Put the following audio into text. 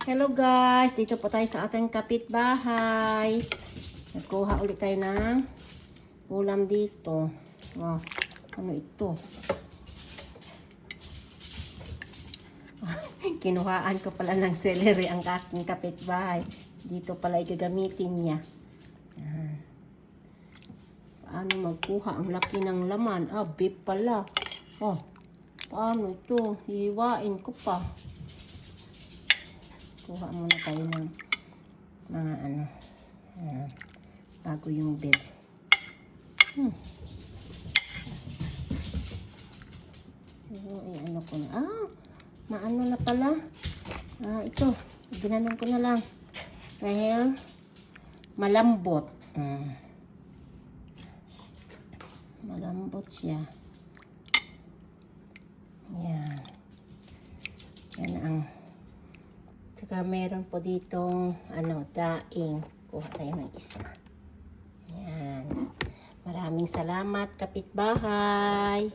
Hello guys, dito po tayo sa ating kapitbahay. Nagkuha ulit tayo ng ulam dito. Wow, ano ito? Kinuhaan ko pala ng celery ang aking kapitbahay. Dito pala igagamitin niya. Paano magkuha? Ang laki ng laman. Beef pala. Paano ito? Hiwain ko pa. Kuha muna tayo ng mga bago yung beef. So, ano ko na. Maano na pala. Ito. Ginanon ko na lang. Dahil malambot. Malambot siya. Yan. Yan ang saka meron po ditong daing. Kuha tayo ng isa. Yan. Maraming salamat kapitbahay.